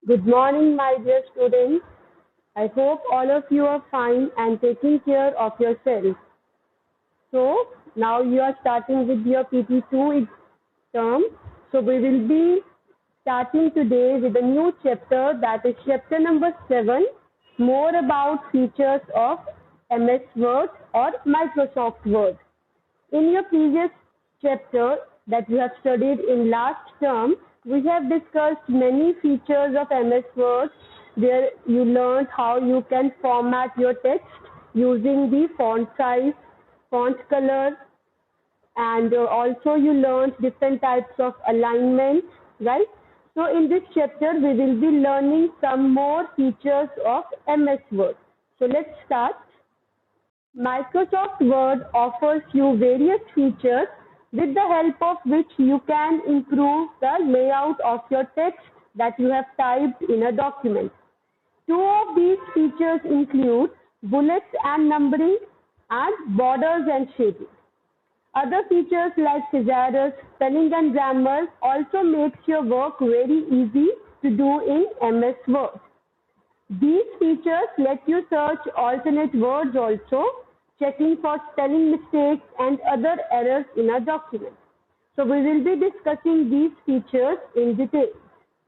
Good morning, my dear students. I hope all of you are fine and taking care of yourselves. So, now you are starting with your PT2 term. So, we will be starting today with a new chapter, that is chapter number 7, more about features of MS Word or Microsoft Word. In your previous chapter that we have studied in last term, we have discussed many features of MS Word. There you learned how you can format your text using the font size, font color, and also you learned different types of alignment, right? So in this chapter, we will be learning some more features of MS Word. So let's start. Microsoft Word offers you various features with the help of which you can improve the layout of your text that you have typed in a document. Two of these features include bullets and numbering and borders and shading. Other features like thesaurus, spelling and grammar also makes your work very easy to do in MS Word. These features let you search alternate words also, checking for spelling mistakes and other errors in a document. So we will be discussing these features in detail.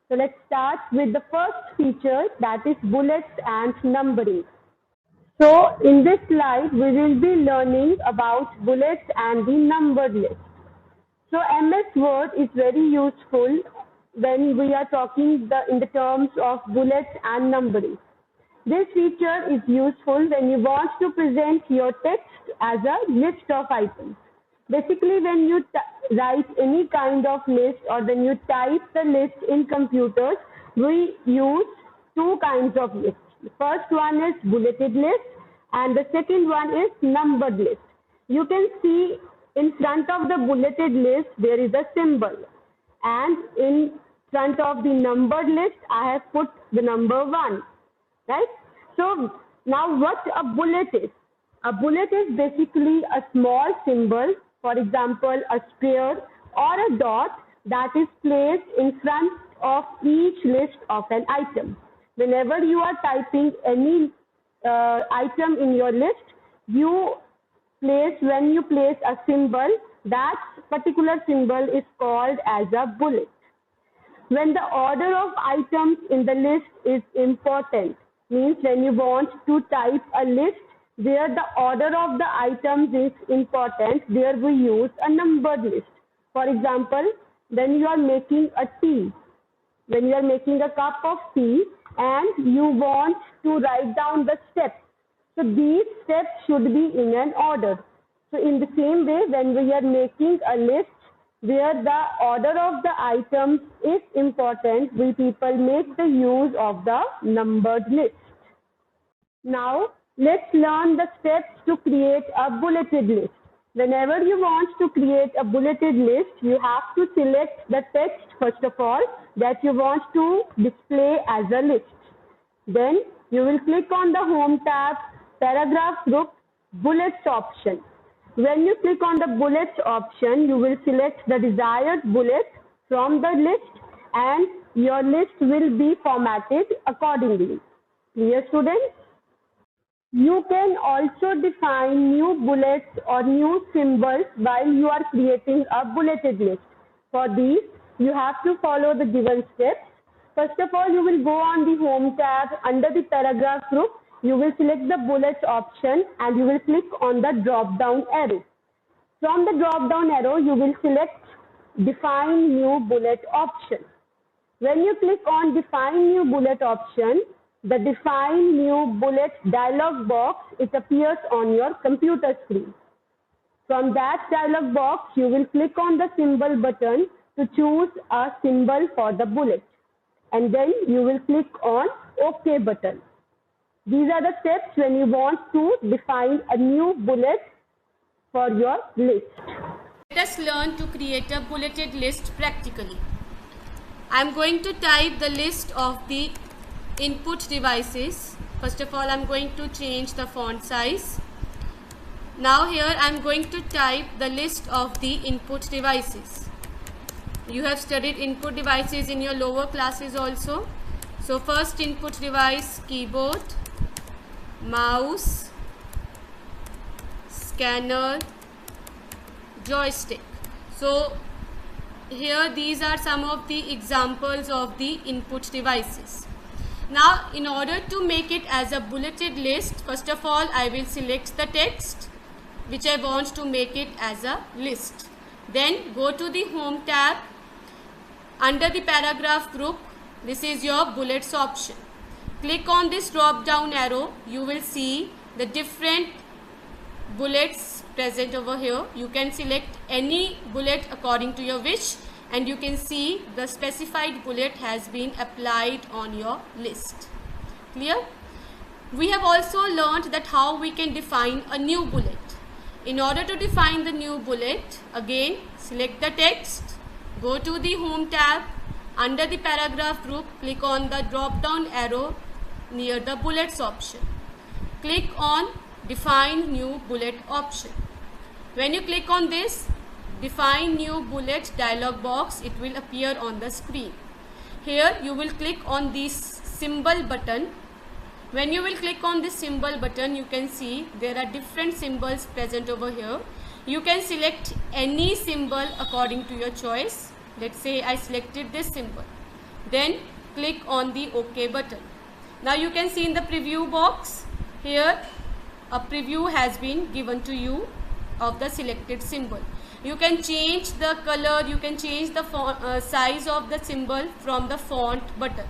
So let's start with the first feature, that is bullets and numbering. So in this slide, we will be learning about bullets and the numbered list. So MS Word is very useful when we are talking in the terms of bullets and numbering. This feature is useful when you want to present your text as a list of items. Basically, when you write any kind of list or when you type the list in computers, we use two kinds of lists. The first one is bulleted list and the second one is numbered list. You can see in front of the bulleted list there is a symbol, and in front of the numbered list I have put the number 1. Right? So now what a bullet is? A bullet is basically a small symbol, for example, a square or a dot that is placed in front of each list of an item. Whenever you are typing any item in your list, when you place a symbol, that particular symbol is called as a bullet. When the order of items in the list is important, means when you want to type a list where the order of the items is important, there we use a numbered list. For example, when you are making a tea, when you are making a cup of tea and you want to write down the steps, so these steps should be in an order. So in the same way, when we are making a list where the order of the items is important, we people make the use of the numbered list. Now, let's learn the steps to create a bulleted list. Whenever you want to create a bulleted list, you have to select the text first of all that you want to display as a list. Then you will click on the Home tab, Paragraph Group, Bullets option. When you click on the bullets option, you will select the desired bullet from the list and your list will be formatted accordingly. Clear, students? You can also define new bullets or new symbols while you are creating a bulleted list. For these, you have to follow the given steps. First of all, you will go on the Home tab. Under the Paragraph Group, you will select the bullets option and you will click on the drop down arrow. From the drop down arrow, you will select Define New Bullet option. When you click on Define New Bullet option, the Define New Bullet dialog box, it appears on your computer screen. From that dialog box, you will click on the symbol button to choose a symbol for the bullet. And then you will click on OK button. These are the steps when you want to define a new bullet for your list. Let us learn to create a bulleted list practically. I am going to type the list of the input devices. First of all, I am going to change the font size. Now here I am going to type the list of the input devices. You have studied input devices in your lower classes also. So first input device, keyboard, mouse, scanner, joystick. So here these are some of the examples of the input devices. Now in order to make it as a bulleted list, first of all I will select the text which I want to make it as a list. Then go to the home tab. Under the paragraph group, this is your bullets option. Click on this drop down arrow. You will see the different bullets present over here. You can select any bullet according to your wish, and you can see the specified bullet has been applied on your list. Clear? We have also learned that how we can define a new bullet. In order to define the new bullet, again select the text, go to the home tab. Under the paragraph group, click on the drop down arrow near the bullets option. Click on define new bullet option. When you click on this define new bullet dialog box, it will appear on the screen. Here you will click on this symbol button. When you will click on this symbol button, you can see there are different symbols present over here. You can select any symbol according to your choice. Let's say I selected this symbol. Then click on the OK button. Now you can see in the preview box, here a preview has been given to you of the selected symbol. You can change the color, you can change the size of the symbol from the font button.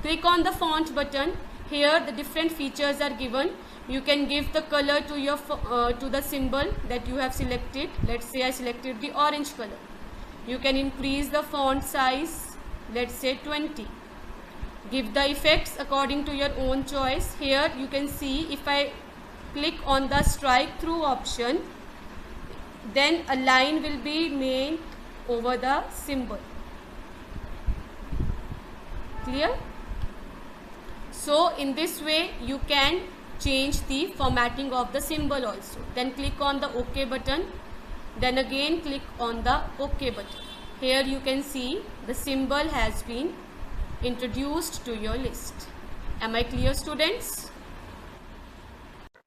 Click on the font button. Here the different features are given. You can give the color to your to the symbol that you have selected. Let's say I selected the orange color. You can increase the font size, let's say 20. Give the effects according to your own choice. Here you can see if I click on the strike through option, then a line will be made over the symbol. Clear? So in this way you can change the formatting of the symbol also. Then click on the OK button. Then again click on the OK button. Here you can see the symbol has been introduced to your list. Am I clear, students?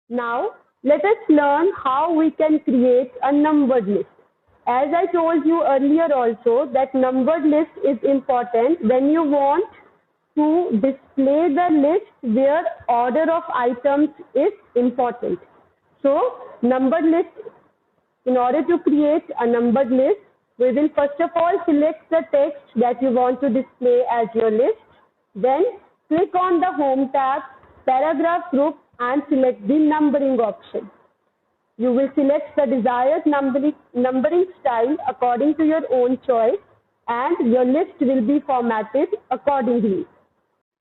Now let us learn how we can create a numbered list. As I told you earlier also that numbered list is important when you want to display the list where order of items is important. So numbered list, in order to create a numbered list, we will first of all select the text that you want to display as your list. Then click on the home tab, paragraph group, and select the numbering option. You will select the desired numbering style according to your own choice, and your list will be formatted accordingly.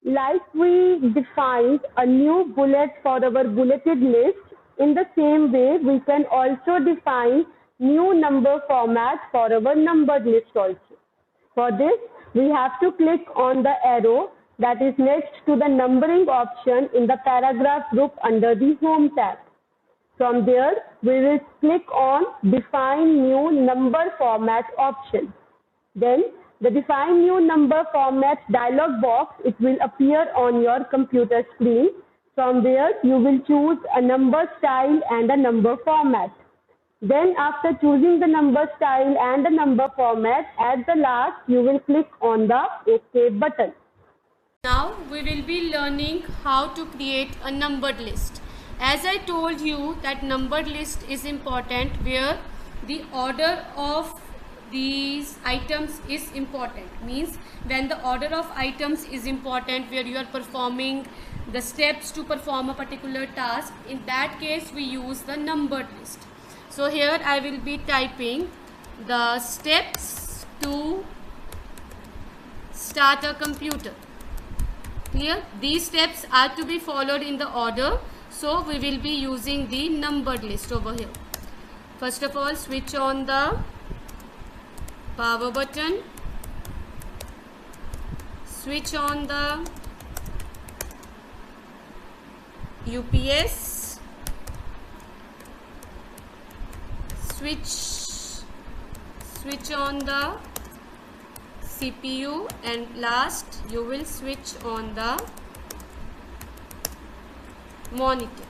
Like we defined a new bullet for our bulleted list, in the same way we can also define new number format for our numbered list also. For this, we have to click on the arrow that is next to the numbering option in the paragraph group under the home tab. From there, we will click on define new number format option. Then the define new number format dialog box, it will appear on your computer screen. From there, you will choose a number style and a number format. Then after choosing the number style and the number format, at the last, you will click on the OK button. Now we will be learning how to create a numbered list. As I told you that numbered list is important where the order of these items is important. Means when the order of items is important, where you are performing the steps to perform a particular task, in that case we use the numbered list. So here I will be typing the steps to start a computer. Clear? These steps are to be followed in the order, so we will be using the numbered list over here. First of all, switch on the power button, switch on the UPS, switch on the CPU, and last you will switch on the monitor,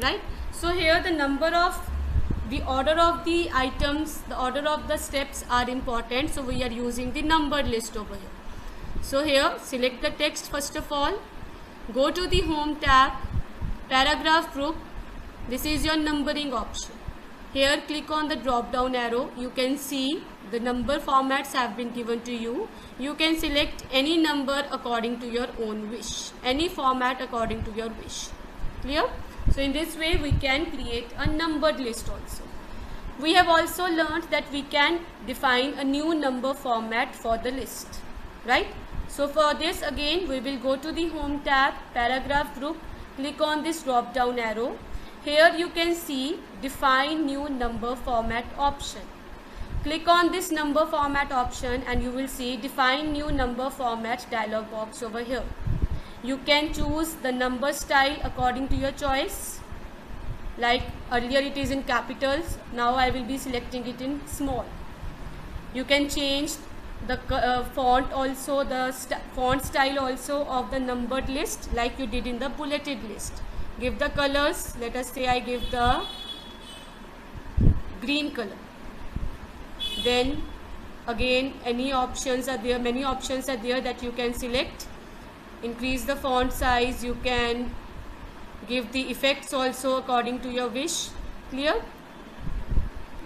right? So here the order of the items, the order of the steps are important, so we are using the numbered list over here. So here select the text first of all, go to the home tab, paragraph group, this is your numbering option. Here click on the drop down arrow, you can see the number formats have been given to you. You can select any number according to your own wish, any format according to your wish. Clear? So in this way we can create a numbered list also. We have also learned that we can define a new number format for the list, right? So for this again we will go to the home tab, paragraph group, click on this drop down arrow. Here you can see define new number format option. Click on this number format option and you will see define new number format dialog box over here. You can choose the number style according to your choice. Like earlier it is in capitals, now I will be selecting it in small. You can change the font also, the font style also of the numbered list like you did in the bulleted list. Give the colors, let us say I give the green color. Then again any options are there, many options are there that you can select. Increase the font size, you can give the effects also according to your wish. Clear?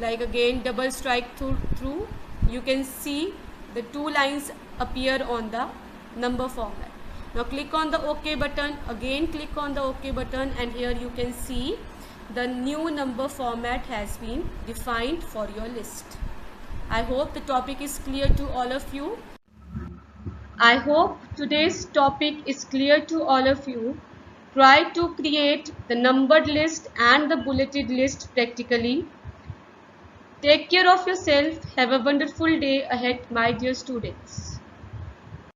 Like again double strike through, you can see the two lines appear on the number format. Now click on the OK button, again click on the OK button, and here you can see the new number format has been defined for your list. I hope the topic is clear to all of you. I hope today's topic is clear to all of you. Try to create the numbered list and the bulleted list practically. Take care of yourself. Have a wonderful day ahead, my dear students.